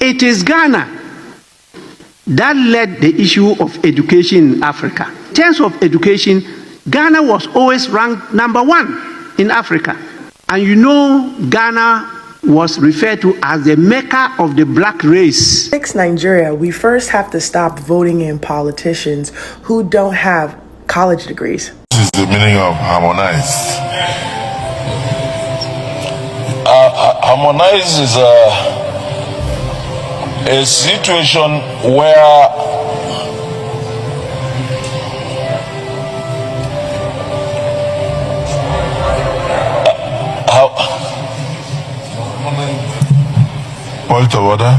It is Ghana that led the issue of education in Africa. In terms of education, Ghana was always ranked #1 in Africa. And you know, Ghana was referred to as the Mecca of the black race. Fix Nigeria, we first have to stop voting in politicians who don't have college degrees. This is the meaning of harmonize. Harmonize is a situation where point of order.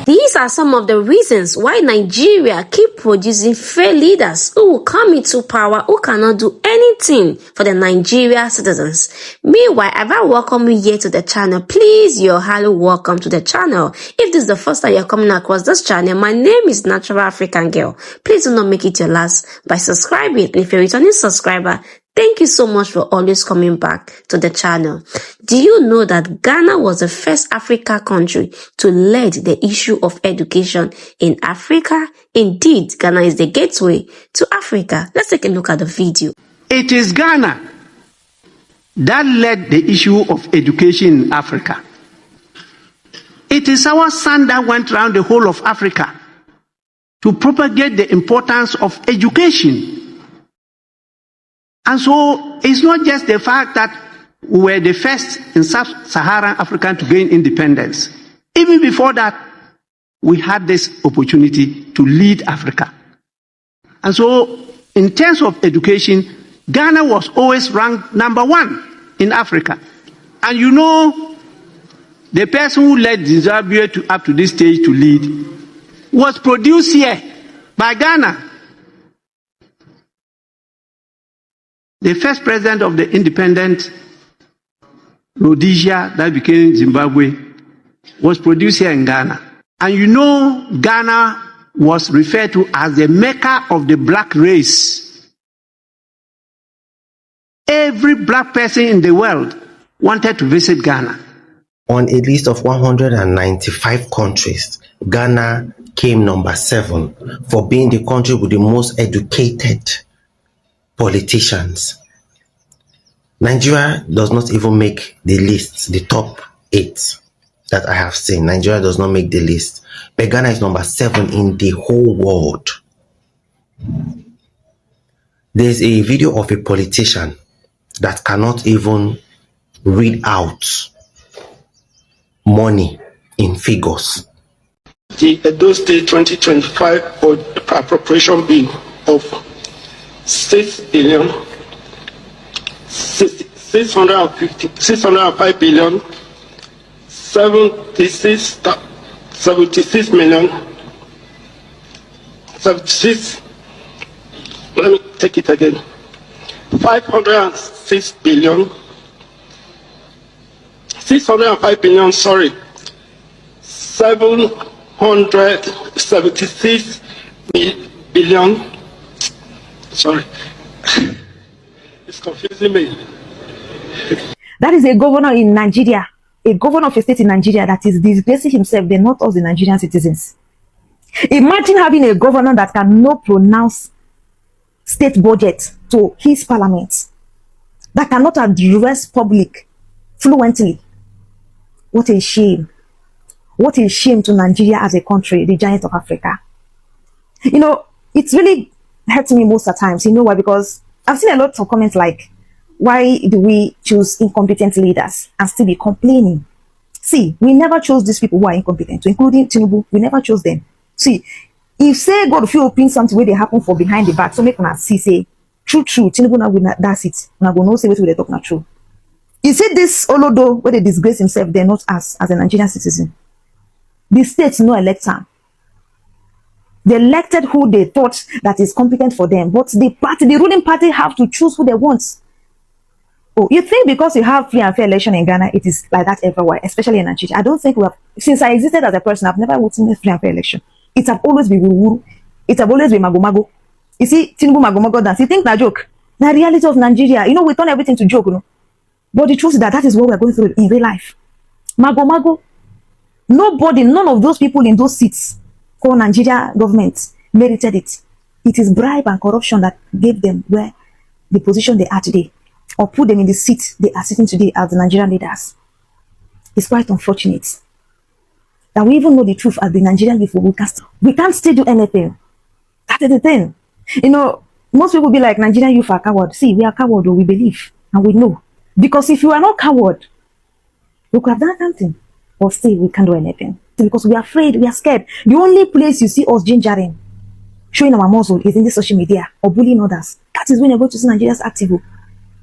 These are some of the reasons why Nigeria keep producing failed leaders who will come into power who cannot do anything for the Nigeria citizens. Meanwhile, if I welcome you here to the channel, please, you're highly welcome to the channel. If this is the first time you're coming across this channel, my name is Natural African Girl. Please do not make it your last by subscribing. And if you're a returning subscriber, thank you so much for always coming back to the channel. Do you know that Ghana was the first African country to lead the issue of education in Africa? Indeed, Ghana is the gateway to Africa. Let's take a look at the video. It is Ghana that led the issue of education in Africa. It is our son that went around the whole of Africa to propagate the importance of education. And so it's not just the fact that we were the first in sub-Saharan Africa to gain independence. Even before that, we had this opportunity to lead Africa. And so in terms of education, Ghana was always ranked #1 in Africa. And you know, the person who led Zimbabwe up to this stage to lead was produced here by Ghana. The first president of the independent Rhodesia that became Zimbabwe was produced here in Ghana. And you know, Ghana was referred to as the Mecca of the black race. Every black person in the world wanted to visit Ghana. On a list of 195 countries, Ghana came #7 for being the country with the most educated politicians. Nigeria does not even make the list, the top 8 that I have seen. Nigeria does not make the list. But Ghana is #7 in the whole world. There's a video of a politician that cannot even read out money in figures. The Edo State 2025 appropriation bill of 605 billion 76 million 76. Let me take it again. 506 billion 605 billion. Sorry, 776 billion. Sorry. It's confusing me. That is a governor in Nigeria, a governor of a state in Nigeria that is disgracing himself, then not us, the Nigerian citizens. Imagine having a governor that cannot pronounce state budget to his parliament, that cannot address public fluently. What a shame. What a shame to Nigeria as a country, the giant of Africa. You know, it's really hurts me most of the times. You know why? Because I've seen a lot of comments like, why do we choose incompetent leaders and still be complaining? See, we never chose these people who are incompetent, including Tinubu. We never chose them. See, if say God if you open something where they happen for behind the back, so make una see say true Tinubu now will that's it. Now go no say what they talk not true. You see this Olodo where they disgrace himself, they're not us as a Nigerian citizen. The states no elect him. They elected who they thought that is competent for them, but the ruling party have to choose who they want. Oh, you think because you have free and fair election in Ghana, it is like that everywhere, especially in Nigeria? I don't think we have. Since I existed as a person, I've never witnessed free and fair election. It have always been wuru. It have always been mago. You see, Tinubu mago dance. You think that joke? The reality of Nigeria, you know, we turn everything to joke, you know. But the truth is that is what we are going through in real life. Mago. Nobody, none of those people in those seats called Nigeria government merited it. It is bribe and corruption that gave them where the position they are today, or put them in the seat they are sitting today as the Nigerian leaders. It's quite unfortunate that we even know the truth as the Nigerian people. We can't still do anything. That is the thing. You know, most people be like, Nigerian youth are coward. See, we are coward, or we believe, and we know. Because if you are not coward, we could have done something. But still, we can't do anything. Because we are afraid, we are scared. The only place you see us gingering, showing our muscle, is in the social media or bullying others. That is when you're going to see Nigeria's active.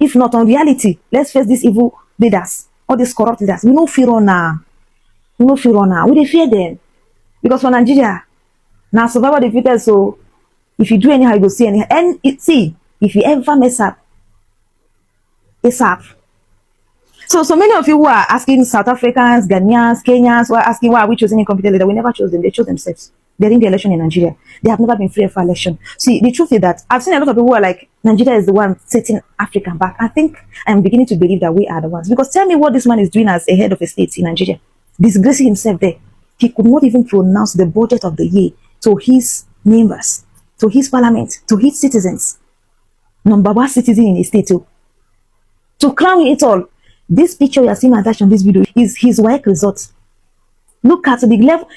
If not on reality, let's face these evil leaders, all these corrupt leaders. We no fear on now. We no fear on now. We dey fear them. Because for Nigeria, now survival defeated, so if you do anyhow, you go see anyhow. And see, if you ever mess up, it's up. So many of you who are asking South Africans, Ghanaians, Kenyans, who are asking why are we choosing incompetent leader, we never chose them. They chose themselves. They're in the election in Nigeria. They have never been free for election. See, the truth is that I've seen a lot of people who are like, Nigeria is the one setting Africa back. I think I'm beginning to believe that we are the ones. Because tell me what this man is doing as a head of a state in Nigeria. Disgracing himself there. He could not even pronounce the budget of the year to his members, to his parliament, to his citizens. Number one citizen in the state too. To crown it all, this picture you are seeing attached on this video is his work result. Look at the level.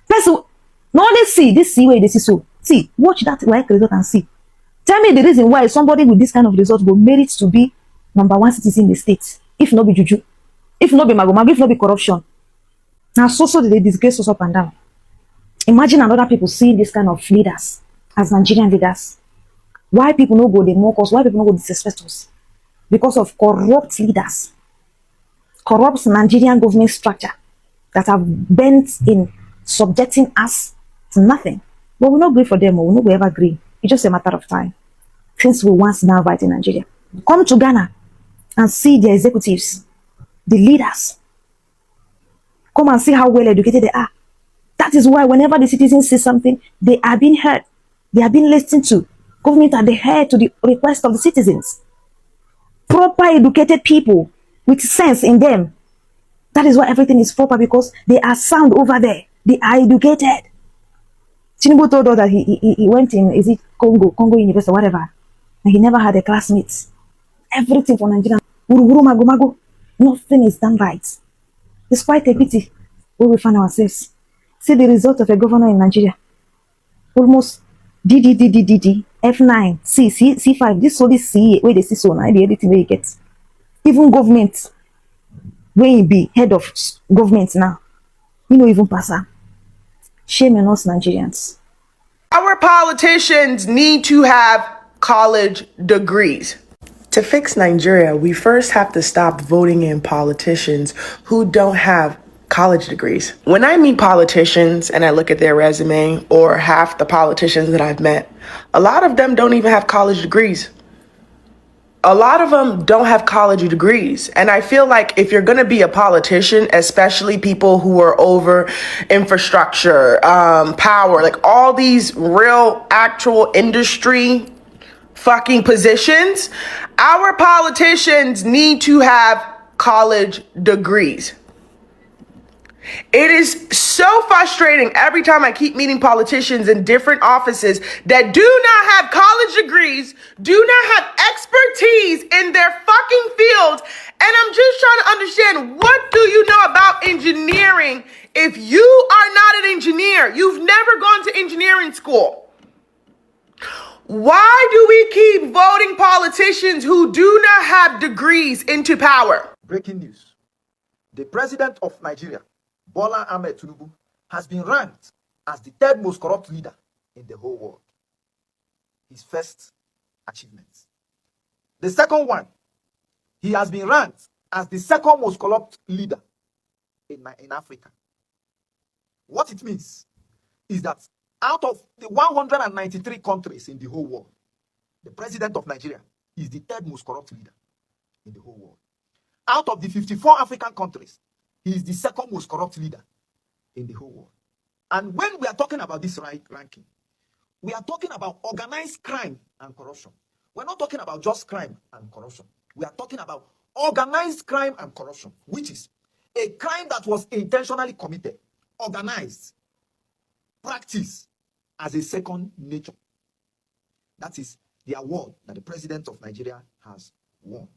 First, no, let's see this where this is so. See, watch that work result and see. Tell me the reason why somebody with this kind of result will merit to be number one citizen in the state. If not be juju, if not be magomago, if not be corruption. Now, so they disgrace us up and down. Imagine another people seeing this kind of leaders as Nigerian leaders. Why people no go they mock us? Why people no go disrespect us? Because of corrupt leaders. Corrupt Nigerian government structure that have bent in subjecting us to nothing. But we not agree for them, or we not ever agree. It's just a matter of time. Since we once now fight in Nigeria. Come to Ghana and see the executives, the leaders. Come and see how well educated they are. That is why whenever the citizens say something, they are being heard. They are being listened to. Government are adhered to the request of the citizens. Proper educated people with sense in them. That is why everything is proper, because they are sound over there. They are educated. Tinubu told us that he went in, is it Congo University or whatever, and he never had a classmate. Everything for Nigeria, mago. Nothing is done right. It's quite a pity where we find ourselves. See the result of a governor in Nigeria. Almost D, F9, C5. This only C where they see so now, the editing where you get. Even government, when you be head of government now, you know even pass her. Shame on us Nigerians. Our politicians need to have college degrees. To fix Nigeria, we first have to stop voting in politicians who don't have college degrees. When I meet politicians and I look at their resume, or half the politicians that I've met, a lot of them don't even have college degrees. A lot of them don't have college degrees. And I feel like if you're going to be a politician, especially people who are over infrastructure, power, like all these real actual industry fucking positions, our politicians need to have college degrees. It is so frustrating every time I keep meeting politicians in different offices that do not have college degrees, do not have expertise in their fucking field. And I'm just trying to understand, what do you know about engineering if you are not an engineer? You've never gone to engineering school. Why do we keep voting politicians who do not have degrees into power? Breaking news. The president of Nigeria, Bola Ahmed Tinubu, has been ranked as the third most corrupt leader in the whole world. His first achievement. The second one, he has been ranked as the second most corrupt leader in Africa. What it means is that out of the 193 countries in the whole world, the president of Nigeria is the third most corrupt leader in the whole world. Out of the 54 African countries, he is the second most corrupt leader in the whole world. And when we are talking about this ranking, we are talking about organized crime and corruption. We're not talking about just crime and corruption. We are talking about organized crime and corruption, which is a crime that was intentionally committed organized, practiced as a second nature. That is the award that the president of Nigeria has won.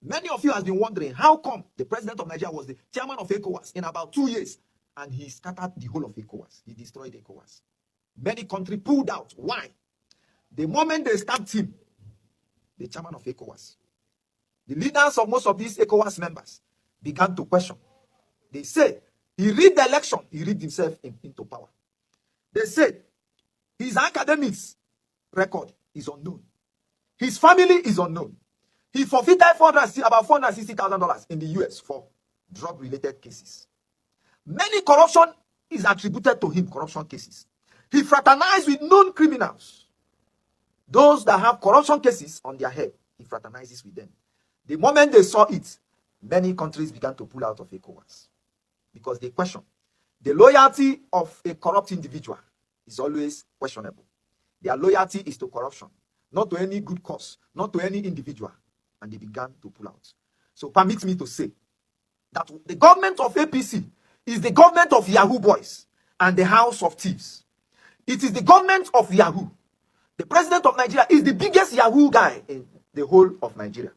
Many of you have been wondering, how come the president of Nigeria was the chairman of ECOWAS in about 2 years and he scattered the whole of ECOWAS? He destroyed ECOWAS. Many countries pulled out. Why? The moment they stabbed him, the chairman of ECOWAS, the leaders of most of these ECOWAS members began to question. They said, he rigged the election, he rigged himself into power. They said, his academics record is unknown. His family is unknown. He forfeited about $460,000 in the US for drug-related cases. Many corruption is attributed to him, corruption cases. He fraternized with known criminals. Those that have corruption cases on their head, he fraternizes with them. The moment they saw it, many countries began to pull out of ECOWAS because they question. The loyalty of a corrupt individual is always questionable. Their loyalty is to corruption, not to any good cause, not to any individual. And they began to pull out. So permit me to say that the government of APC is the government of Yahoo boys and the house of thieves. It is the government of Yahoo. The president of Nigeria is the biggest Yahoo guy in the whole of Nigeria.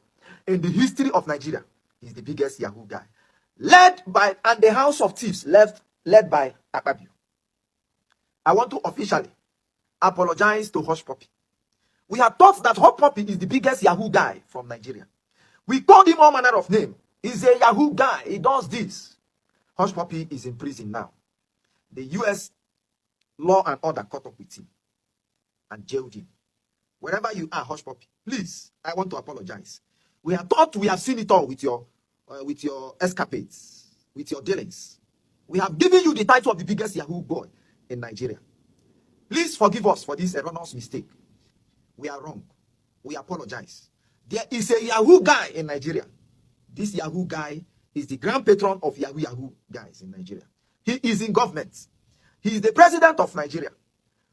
In the history of Nigeria, he's the biggest Yahoo guy. Led by, and the house of thieves led by Akpabio. I want to officially apologize to Hush Puppy. We have thought that Hush Puppy is the biggest Yahoo guy from Nigeria. We called him all manner of names. He's a Yahoo guy. He does this. Hush Puppy is in prison now. The US law and order caught up with him and jailed him. Wherever you are, Hush Puppy, please, I want to apologize. We have thought we have seen it all with your escapades, with your dealings. We have given you the title of the biggest Yahoo boy in Nigeria. Please forgive us for this erroneous mistake. We are wrong. We apologize. There is a Yahoo guy in Nigeria. This Yahoo guy is the grand patron of Yahoo guys in Nigeria. He is in government. He is the president of Nigeria.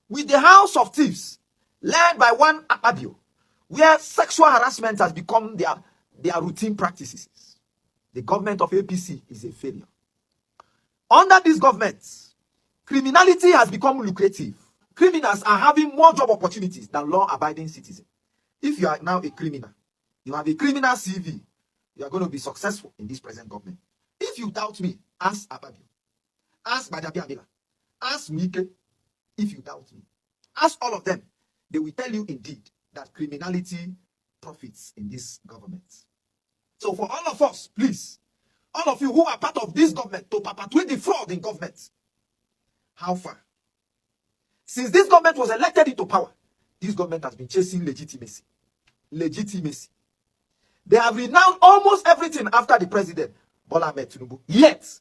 With the house of thieves, led by one Akpabio, where sexual harassment has become their routine practices. The government of APC is a failure. Under this government, criminality has become lucrative. Criminals are having more job opportunities than law-abiding citizens. If you are now a criminal, you have a criminal CV, you are going to be successful in this present government. If you doubt me, ask Akpabio, ask Bajabi Abila, ask Mike. If you doubt me, ask all of them. They will tell you indeed that criminality profits in this government. So for all of us, please, all of you who are part of this government to perpetuate the fraud in government, how far? Since this government was elected into power, this government has been chasing legitimacy. Legitimacy. They have renounced almost everything after the president, Bola Ahmed Tinubu. Yet,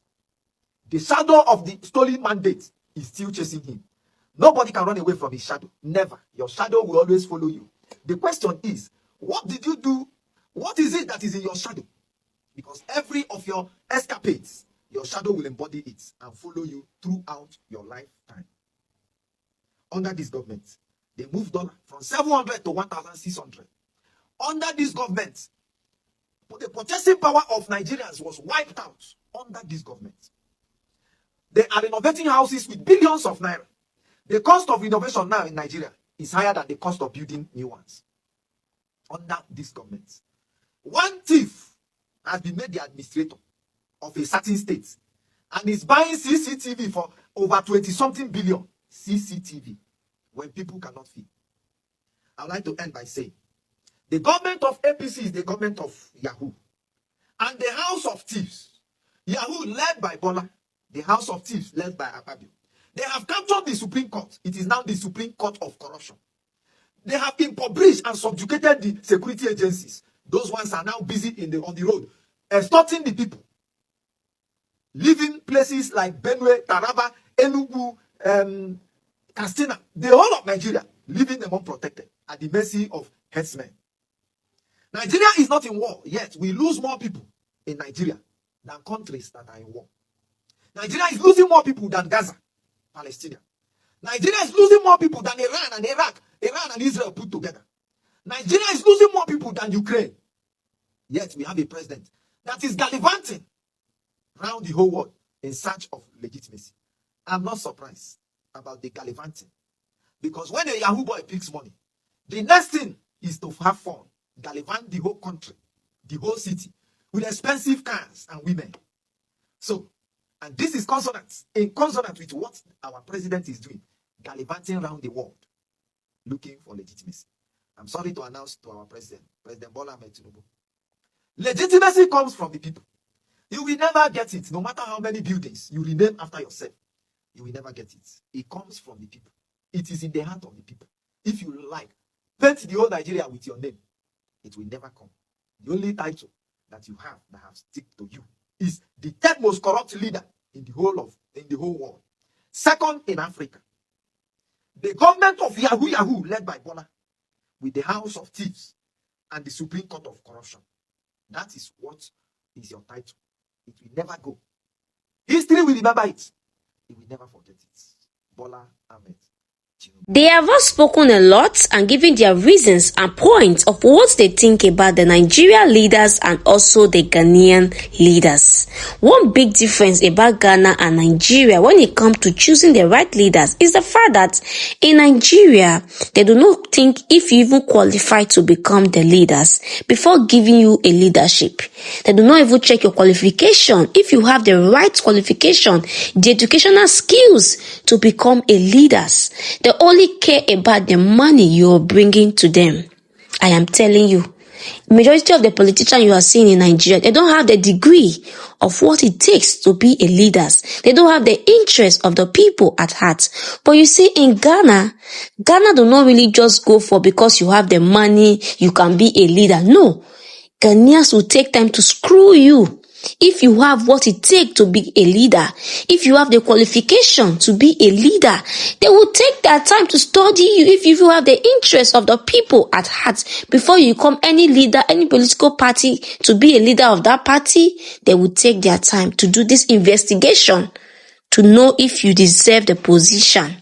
the shadow of the stolen mandate is still chasing him. Nobody can run away from his shadow. Never. Your shadow will always follow you. The question is, what did you do? What is it that is in your shadow? Because every of your escapades, your shadow will embody it and follow you throughout your lifetime. Under this government, they moved dollar from 700 to 1,600. Under this government, the purchasing power of Nigerians was wiped out under this government. They are renovating houses with billions of naira. The cost of renovation now in Nigeria is higher than the cost of building new ones. Under this government, one thief has been made the administrator of a certain state and is buying CCTV for over 20-something billion. CCTV, when people cannot feed. I'd like to end by saying, the government of APC is the government of Yahoo. And the house of thieves, Yahoo led by Bola, the house of thieves led by Akpabio. They have captured the Supreme Court. It is now the Supreme Court of corruption. They have impoverished and subjugated the security agencies. Those ones are now busy on the road, extorting the people. Living places like Benue, Taraba, Enugu, Katsina, the whole of Nigeria, leaving them unprotected at the mercy of headsmen. Nigeria is not in war, yet we lose more people in Nigeria than countries that are in war. Nigeria is losing more people than Gaza, Palestine. Nigeria is losing more people than Iran and Iraq, Iran and Israel put together. Nigeria is losing more people than Ukraine. Yet we have a president that is gallivanting around the whole world, in search of legitimacy. I'm not surprised about the gallivanting, because when a Yahoo boy picks money, the next thing is to have fun, gallivant the whole country, the whole city, with expensive cars and women. So, and this is in consonant with what our president is doing, gallivanting around the world, looking for legitimacy. I'm sorry to announce to our president, President Bola Ahmed Tinubu, legitimacy comes from the people. You will never get it, no matter how many buildings you rename after yourself. You will never get it. It comes from the people. It is in the heart of the people. If you like, paint the whole Nigeria with your name, it will never come. The only title that you have that have stick to you is the third most corrupt leader in the whole world. Second in Africa. The government of Yahoo led by Bola, with the House of Thieves and the Supreme Court of Corruption. That is what is your title. It will never go. History will remember it. It will never forget it. Bola Ahmed. They have all spoken a lot and given their reasons and points of what they think about the Nigerian leaders and also the Ghanaian leaders. One big difference about Ghana and Nigeria when it comes to choosing the right leaders is the fact that in Nigeria, they do not think if you even qualify to become the leaders before giving you a leadership. They do not even check your qualification. If you have the right qualification, the educational skills to become a leaders, they only care about the money you're bringing to them. I am telling you, majority of the politicians you are seeing in Nigeria, they don't have the degree of what it takes to be a leader. They don't have the interest of the people at heart. But you see, in Ghana do not really just go for because you have the money, you can be a leader. No. Ghanaians will take time to screw you. If you have what it takes to be a leader, if you have the qualification to be a leader, they will take their time to study you. If you have the interest of the people at heart, before you become any leader, any political party, to be a leader of that party, they will take their time to do this investigation to know if you deserve the position.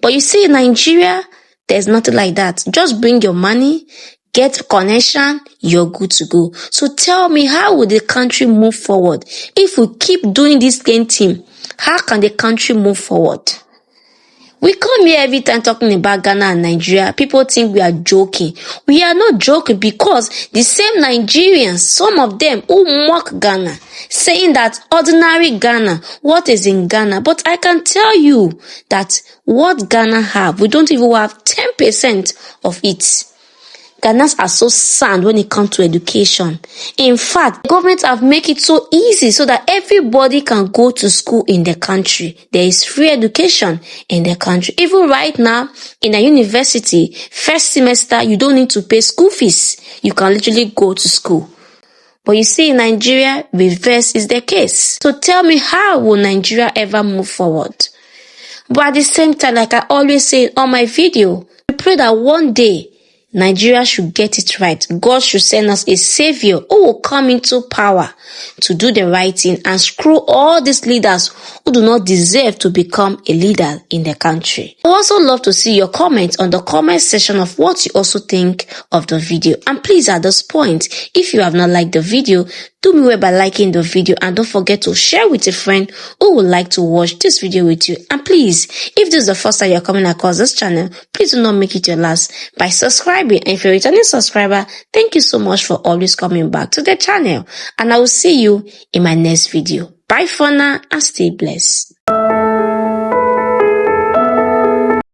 But you see, in Nigeria, there's nothing like that. Just bring your money, get connection, you're good to go. So tell me, how will the country move forward? If we keep doing this same thing, how can the country move forward? We come here every time talking about Ghana and Nigeria. People think we are joking. We are not joking, because the same Nigerians, some of them who mock Ghana, saying that ordinary Ghana, what is in Ghana? But I can tell you that what Ghana have, we don't even have 10% of it. Ghanaians are so sound when it comes to education. In fact, government have made it so easy so that everybody can go to school in the country. There is free education in the country. Even right now, in a university, first semester, you don't need to pay school fees. You can literally go to school. But you see, in Nigeria, reverse is the case. So tell me, how will Nigeria ever move forward? But at the same time, like I always say on my video, we pray that one day, Nigeria should get it right. God should send us a savior who will come into power to do the right thing and screw all these leaders who do not deserve to become a leader in the country. I would also love to see your comments on the comment section of what you also think of the video. And please, at this point, if you have not liked the video, do me well by liking the video, and don't forget to share with a friend who would like to watch this video with you. And please, if this is the first time you're coming across this channel, please do not make it your last by subscribing. And if you're a returning subscriber, thank you so much for always coming back to the channel. And I will see you in my next video. Bye for now and stay blessed.